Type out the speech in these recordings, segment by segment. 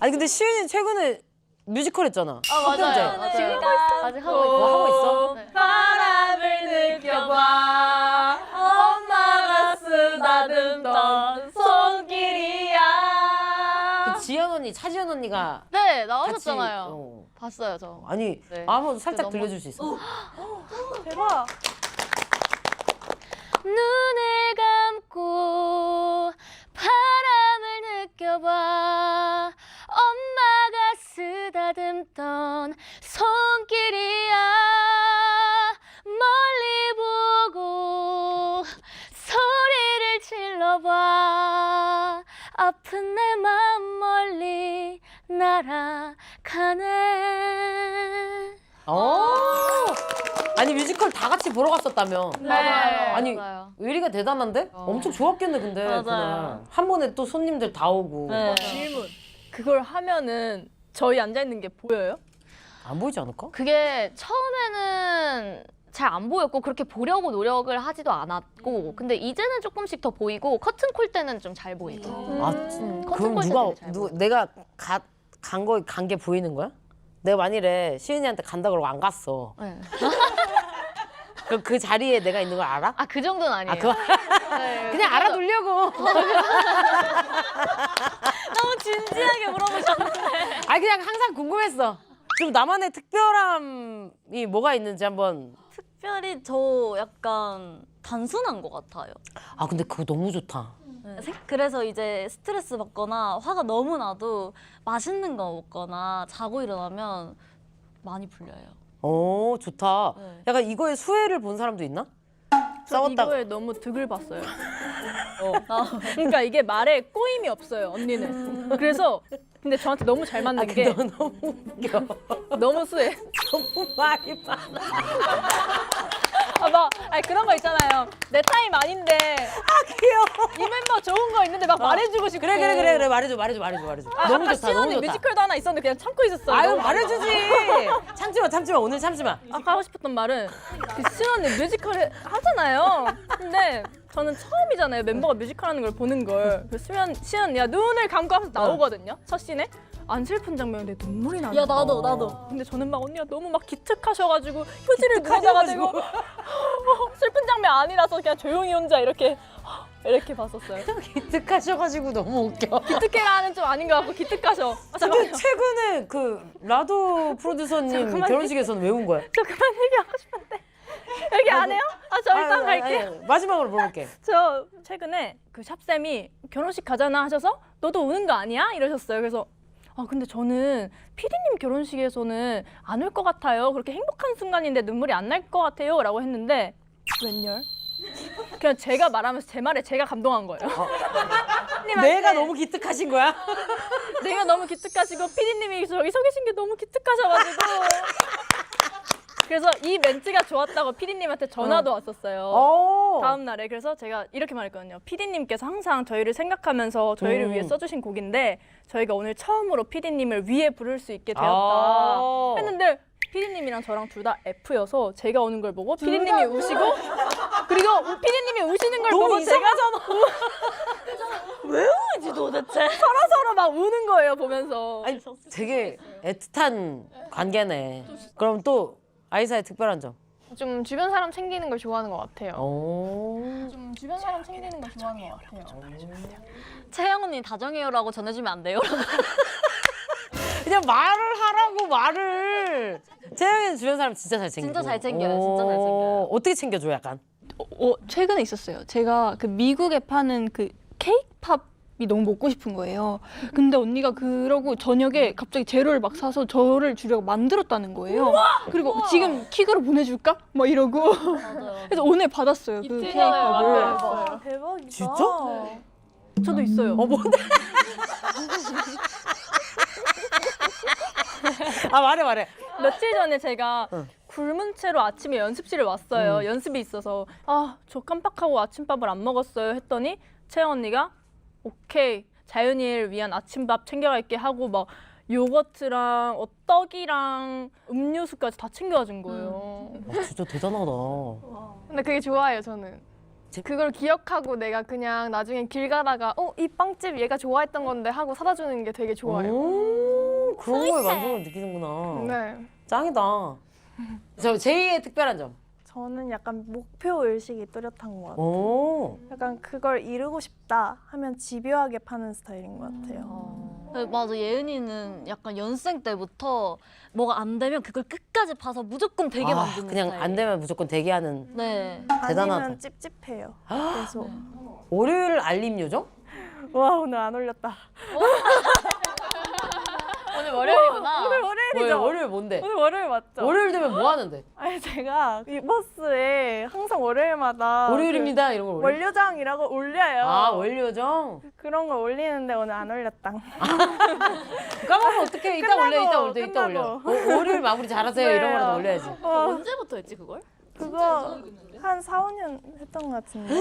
아니 근데 시은이 최근에 뮤지컬 했잖아. 맞아요. 지금 아직 하고 있어. 하고 있어? 네. 바람을 느껴봐 엄마가 쓰다듬던 손길이야. 그 지연 언니, 차지연 언니가 네, 같이 나오셨잖아요. 봤어요, 저. 아니 네. 한번 살짝 너무- 들려줄 수 있어? 대박. 눈을 감고 바람을 느껴봐 엄마가 쓰다듬던 손길이야 멀리 보고 소리를 질러봐 아픈 내 맘 멀리 날아가네. 아니 뮤지컬 다 같이 보러 갔었다며. 네. 아니 맞아요. 의리가 대단한데? 엄청 좋았겠네 근데. 맞아요. 그날. 한 번에 또 손님들 다 오고. 네. 질문. 그걸 하면은 저희 앉아 있는 게 보여요? 안 보이지 않을까? 그게 처음에는 잘 안 보였고 그렇게 보려고 노력을 하지도 않았고 근데 이제는 조금씩 더 보이고 커튼 콜 때는 좀 잘 보이죠. 아, 커튼 그럼 콜 때 누가 되게 잘 보여요. 내가 간 게 보이는 거야? 내가 만일에 시은이한테 간다 그러고 안 갔어. 네. 그럼 그 자리에 내가 있는 걸 알아? 아, 그 정도는 아니에요. 아, 그거 네, 그냥 알아두려고. 너무 진지하게 물어보셨는데. 아 그냥 항상 궁금했어. 좀 나만의 특별함이 뭐가 있는지 한번. 특별히 저 약간 단순한 것 같아요. 아 근데 그거 너무 좋다. 그래서 이제 스트레스 받거나 화가 너무 나도 맛있는 거 먹거나 자고 일어나면 많이 풀려요. 오 좋다. 네. 약간 이거에 수혜를 본 사람도 있나? 저 싸웠다. 이거에 너무 득을 봤어요. 그러니까 이게 말에 꼬임이 없어요, 언니는. 그래서 근데 저한테 너무 잘 맞는 게 너 너무 웃겨. 너무 수해. 너무 말이 많아. 아니 그런 거 있잖아요. 내 타임 아닌데 귀여워. 이 멤버 좋은 거 있는데 막 말해주고 싶고. 그래 말해줘. 너무 좋다. 너무 좋다. 뮤지컬도 하나 있었는데 그냥 참고 있었어요. 아유 너무 말해주지. 참지마 오늘 참지마. 아까 하고 싶었던 말은 그 수연 언니 뮤지컬 하잖아요. 근데 저는 처음이잖아요. 멤버가 뮤지컬 하는 걸 보는 걸. 그 수연 언니가 눈을 감고 하면서 나오거든요. 첫 씬에. 안 슬픈 장면인데 눈물이 나요. 야 나도. 근데 저는 막 언니가 너무 막 기특하셔가지고 휴지를 묻어가지고 슬픈 장면 아니라서 그냥 조용히 혼자 이렇게 봤었어요. 기특하셔가지고 너무 웃겨. 기특해라는 좀 아닌 것 같고 기특하셔. 아, 근데 잠깐만요. 최근에 그 라도 프로듀서님 결혼식에서는 왜 운 거야? 저 그만 얘기하고 싶은데 여기 안 해요? 아 저 일단 갈게요. 아니, 마지막으로 물어볼게. 저 최근에 그 샵쌤이 결혼식 가잖아 하셔서 너도 우는 거 아니야? 이러셨어요. 그래서 아 근데 저는 피디님 결혼식에서는 안 울 것 같아요. 그렇게 행복한 순간인데 눈물이 안 날 것 같아요. 라고 했는데 웬열? 그냥 제가 말하면서 제 말에 제가 감동한 거예요. 내가 너무 기특하신 거야? 내가 너무 기특하시고 피디님이 저기 서 계신 게 너무 기특하셔가지고 그래서 이 멘트가 좋았다고 피디님한테 전화도 왔었어요. 다음 날에. 그래서 제가 이렇게 말했거든요. 피디님께서 항상 저희를 생각하면서 저희를 위해 써주신 곡인데 저희가 오늘 처음으로 피디님을 위해 부를 수 있게 되었다 했는데 피디님이랑 저랑 둘 다 F여서 제가 우는 걸 보고 피디님이 우시고 그리고 피디님이 우시는 걸 보고 제가 왜 울지 도대체? 서로 막 우는 거예요 보면서. 아니 되게 애틋한 관계네. 그럼 또 아이사의 특별한 점. 좀 주변 사람 챙기는 걸 좋아하는 것 같아요. 좀 주변 사람 챙기는 걸 좋아하는 것 같아요. 채영 언니 다정해요라고 전해주면 안 돼요? 그냥 말을 하라고 말을. 재영이는 주변 사람 진짜 잘 챙기고. 진짜 잘 챙겨요. 진짜 잘 챙겨요. 어떻게 챙겨줘 약간? 최근에 있었어요. 제가 그 미국에 파는 그 케이팝이 너무 먹고 싶은 거예요. 근데 언니가 그러고 저녁에 갑자기 재료를 막 사서 저를 주려고 만들었다는 거예요. 그리고 지금 킥으로 보내줄까? 막 이러고. 그래서 오늘 받았어요. 그 케이팝을. 대박이다. 진짜? 저도 있어요. 뭔데? 아 말해. 며칠 전에 제가 응. 굶은 채로 아침에 연습실을 왔어요. 연습이 있어서 아 저 깜빡하고 아침밥을 안 먹었어요 했더니 채영 언니가 오케이 자연이를 위한 아침밥 챙겨갈게 하고 막 요거트랑 떡이랑 음료수까지 다 챙겨준 거예요. 진짜 대단하다. 근데 그게 좋아요, 저는. 그걸 기억하고 내가 그냥 나중에 길 가다가 이 빵집 얘가 좋아했던 건데 하고 사다 주는 게 되게 좋아요. 그런 거에 만족을 느끼는구나. 네. 짱이다. 저 제이의 특별한 점. 저는 약간 목표 의식이 뚜렷한 것 같아요. 오. 약간 그걸 이루고 싶다 하면 집요하게 파는 스타일인 것 같아요. 네, 맞아. 예은이는 약간 연습생 때부터 뭐가 안 되면 그걸 끝까지 봐서 무조건 되게 만드는 그냥 스타일. 안 되면 무조건 대기하는. 네. 대단하다. 아니면 찝찝해요. 계속. 월요일 알림 요정? 와 오늘 안 올렸다. 오늘 월요일이구나. 오늘 월요일이죠? 월요일 뭔데? 오늘 월요일 맞죠? 월요일 되면 뭐 하는데? 아니 제가 이 버스에 항상 월요일마다 월요일입니다 이런 걸 그 올려? 원료장이라고 올려요. 아 월요정? 그런 걸 올리는데 오늘 안 올렸다. 까먹으면 어떡해. 이따 올려 이따 올려 이따 올려. 끝나고. 월요일 마무리 잘하세요 이런 네. 거라도 올려야지. 언제부터 했지 그걸? 그거 한 4, 5년 했던 것 같은데.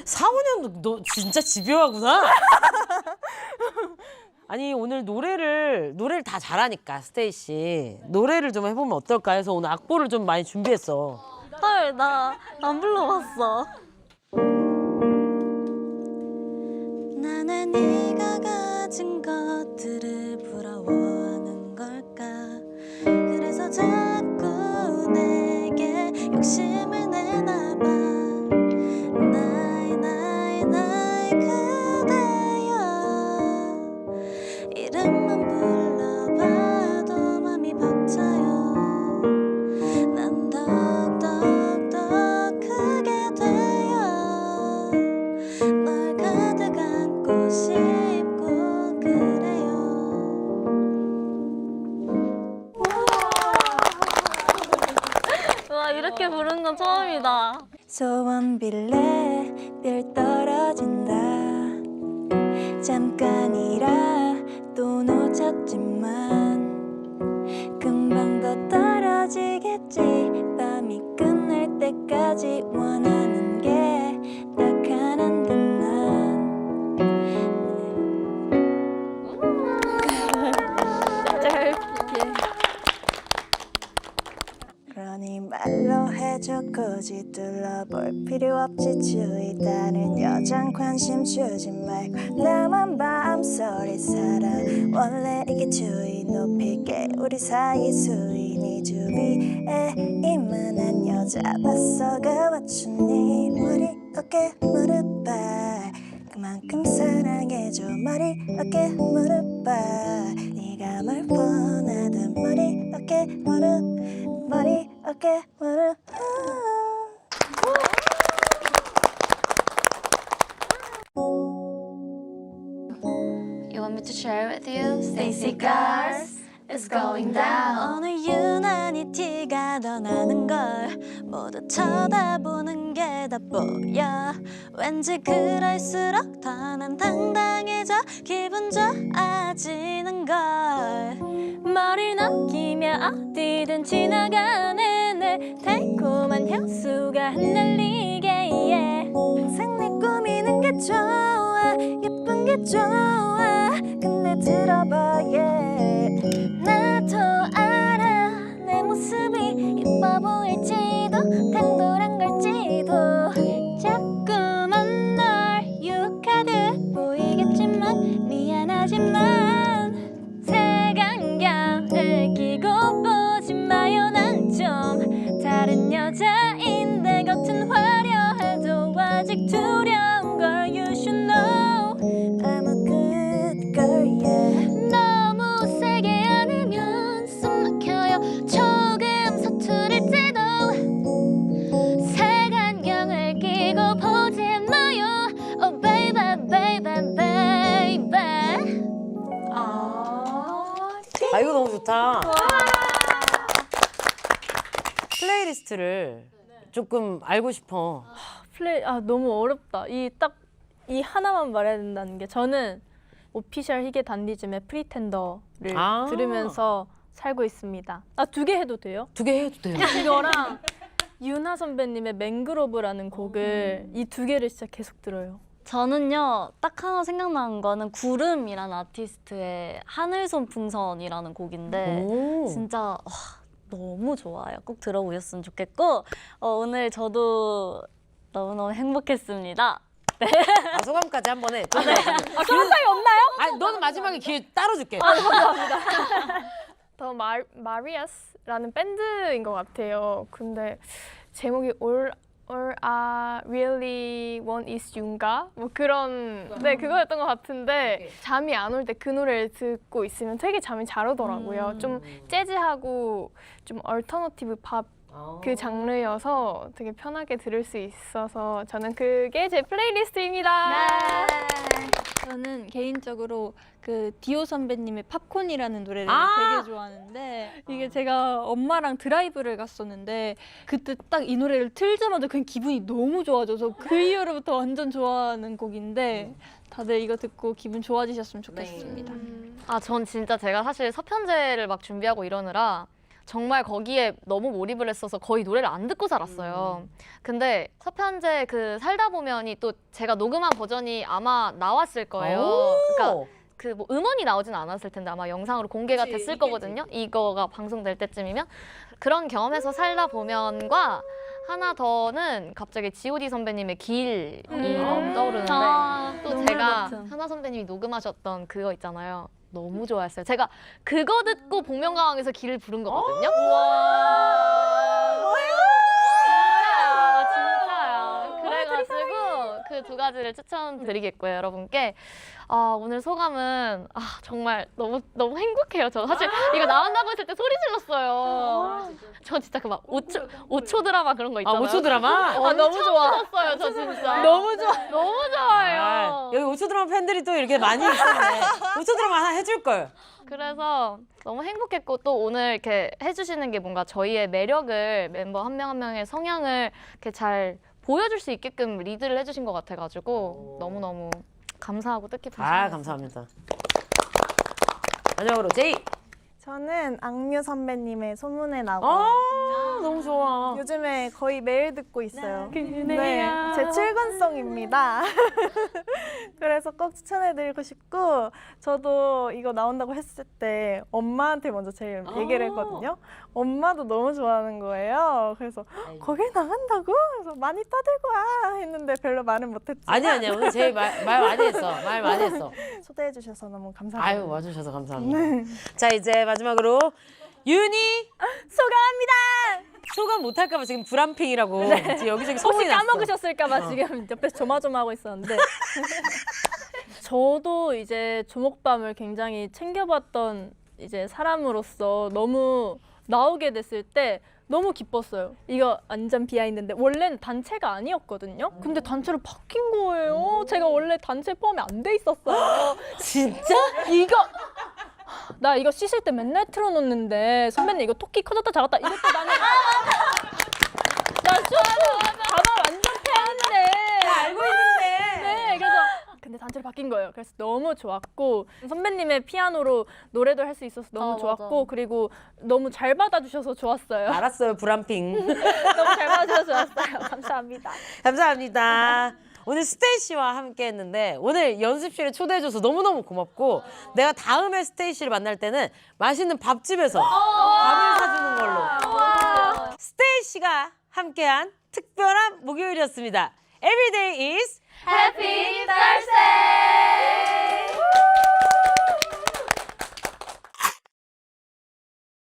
4, 5년도 너 진짜 집요하구나. 아니 오늘 노래를 다 잘하니까 스테이 씨 노래를 좀 해보면 어떨까 해서 오늘 악보를 좀 많이 준비했어. 헐, 나 안 불러봤어. 나는 네가 가진 것들을 부러워하는 걸까. 그래서 자꾸 내게 욕심을 내나 봐. 나의 그대여. 이름만 불러봐도 맘이 벅차요. 난 더욱더 크게 되어 널 가득 안고 싶고 그래요. 와, 이렇게 부른 건 처음이다. 소원 빌래 별 떨어진다. 잠깐이라 또 놓쳤지만 금방 더 떨어지겠지. 밤이 끝날 때까지 원하는 게 딱 하나인데 난 그러니 말로 해줘. 굳이 둘러볼 필요 없지. 주위 다른 여잔 관심 주지 말고 나만 밤소리 사랑. 원래 이게 주의 높이게 우리 사이 수위니 주위에 이만한 여자 봤어가 왔주니 머리 어깨 무릎 발 그만큼 사랑해줘. 머리 어깨 무릎 발 네가 뭘 원하든 머리 어깨 무릎 머리 어깨 무릎. You want me to share with you? Stacy Cars is going down. 오늘 유난히 티가 더 나는 걸 모두 쳐다보는 게 다 보여. 왠지 그럴수록 더 난 당당해져. 기분 좋아지는 걸. 머리를 넘기며 어디든 지나가는 내 달콤한 향수가 흩날리게 yeah. 항상 내 꾸미는 게 좋아. 예쁜 게 좋아. 근데 들어봐 yeah. 나도 알아 내 모습이 예뻐 보일지도 당돌한 걸지도 자꾸만 널 유혹하듯 보이겠지만 미안하지만 색안경을 끼고 보지 마요. 난 좀 다른 여자인데 겉은 화려해도 아직 두려운 걸 You should know I'm a good girl yeah. 너무 세게 안으면 숨 막혀요. 조금 서투를 때도 색안경을 끼고 보지 마요. Oh baby baby baby. 아 이거 너무 좋다. 플레이리스트를 조금 알고 싶어. 너무 어렵다. 이 하나만 말해야 된다는 게 저는 오피셜 희게 단디즘의 프리텐더를 들으면서 살고 있습니다. 2개 해도 돼요? 2개 해도 돼요. 이거랑 유나 선배님의 맹그로브라는 곡을 이 2개를 진짜 계속 들어요. 저는요 딱 하나 생각나는 거는 구름이라는 아티스트의 하늘손풍선이라는 곡인데 오. 진짜 너무 좋아요. 꼭 들어보셨으면 좋겠고 오늘 저도 너무너무 행복했습니다. 아, 소감까지 한 번에. 아, 소감이 없나요? 아니, 너는 마지막에 기회 따로 줄게. 더 마리아스라는 밴드인 것 같아요. 근데 제목이 All I Really Want Is You인가? 뭐 그런 그거였던 것 같은데 잠이 안 올 때 그 노래를 듣고 있으면 되게 잠이 잘 오더라고요. 좀 재즈하고 좀 얼터너티브 팝 그 장르여서 되게 편하게 들을 수 있어서 저는 그게 제 플레이리스트입니다. 저는 개인적으로 그 디오 선배님의 팝콘이라는 노래를 되게 좋아하는데 이게 제가 엄마랑 드라이브를 갔었는데 그때 딱 이 노래를 틀자마자 그냥 기분이 너무 좋아져서 그 이후로부터 완전 좋아하는 곡인데 다들 이거 듣고 기분 좋아지셨으면 좋겠습니다. 아, 전 진짜 제가 사실 서편제를 막 준비하고 이러느라 정말 거기에 너무 몰입을 했어서 거의 노래를 안 듣고 살았어요. 근데 서편제 그 살다 보면이 또 제가 녹음한 버전이 아마 나왔을 거예요. 그러니까 그 뭐 음원이 나오진 않았을 텐데 아마 영상으로 공개가 됐을 거거든요. 이거가 방송될 때쯤이면. 그런 경험에서 살다 보면과 하나 더는 갑자기 G.O.D 선배님의 길이 떠오르는데 또 눈물 제가 같은. 현아 선배님이 녹음하셨던 그거 있잖아요. 너무 좋아했어요. 제가 그거 듣고 복면가왕에서 길을 부른 거거든요. 진짜요. 그래가지고 그 두 가지를 추천드리겠고요, 여러분께. 오늘 소감은 정말 너무 행복해요. 저 사실 이거 나온다고 했을 때 소리 질렀어요. 저 진짜 그 막 5초 드라마 그런 거 있잖아요. 5초 드라마? 너무 좋았어요, 저 진짜. 너무 좋아요. 여기 5초 드라마 팬들이 또 이렇게 많이 있었네. 5초 드라마 하나 해줄 걸. 그래서 너무 행복했고 또 오늘 이렇게 해주시는 게 뭔가 저희의 매력을 멤버 한 명 한 명의 성향을 이렇게 잘 보여줄 수 있게끔 리드를 해주신 것 같아가지고 너무너무 감사하고 뜻깊은 시간이었어요. 감사합니다. 마지막으로 제이. 저는 악뮤 선배님의 소문에 나고 너무 좋아. 요즘에 거의 매일 듣고 있어요. 네, 제 출근송입니다. 그래서 꼭 추천해드리고 싶고 저도 이거 나온다고 했을 때 엄마한테 먼저 제일 얘기를 했거든요. 엄마도 너무 좋아하는 거예요. 그래서 거길 나간다고? 그래서 많이 떠들고 와 했는데 별로 말은 못했지만 아니야. 오늘 제이 말 많이 했어. 말 많이 했어. 초대해주셔서 너무 감사합니다. 아유, 와주셔서 감사합니다. 자, 이제 마지막으로 윤희. 소감합니다. 소감 못할까봐 지금 불안핑이라고 지금 여기저기 소문이 혹시 났어. 까먹으셨을까봐 지금 옆에서 조마조마하고 있었는데 저도 이제 조목밤을 굉장히 챙겨봤던 이제 사람으로서 너무 나오게 됐을 때 너무 기뻤어요. 이거 완전 비하인드인데 원래는 단체가 아니었거든요. 근데 단체로 바뀐 거예요. 제가 원래 단체에 포함이 안 돼 있었어요. 진짜? 나 이거 씻을 때 맨날 틀어놓는데 선배님 이거 토끼 커졌다 작았다 이럴 때 나는 나 수업도 가방 완전 패는데 알고 있는데. 네, 그래서 근데 단체로 바뀐 거예요. 그래서 너무 좋았고 선배님의 피아노로 노래도 할 수 있어서 너무 좋았고 그리고 너무 잘 받아주셔서 좋았어요. 알았어요, 불안핑. 너무 잘 받아주셔서 좋았어요. 감사합니다. 감사합니다. 오늘 스테이씨와 함께 했는데 오늘 연습실에 초대해줘서 너무너무 고맙고 내가 다음에 스테이씨를 만날 때는 맛있는 밥집에서 밥을 사주는 걸로. 스테이씨가 함께한 특별한 목요일이었습니다. Everyday is Happy Thursday!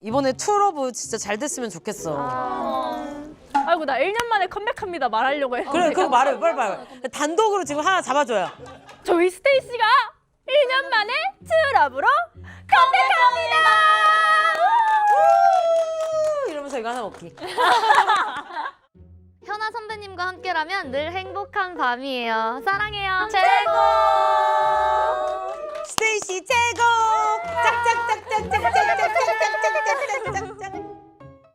이번에 투러브 진짜 잘 됐으면 좋겠어. 아이고 나 1년 만에 컴백합니다 말하려고 했는데 그래, 그거 말해, 빨리 말해. 단독으로 지금 하나 잡아줘요. 저희 스테이씨가 1년 만에 트러브로 컴백합니다. 이러면서 이거 하나 먹기. 현아 선배님과 함께라면 늘 행복한 밤이에요. 사랑해요. 최고! 스테이씨 최고! 짝짝짝짝짝.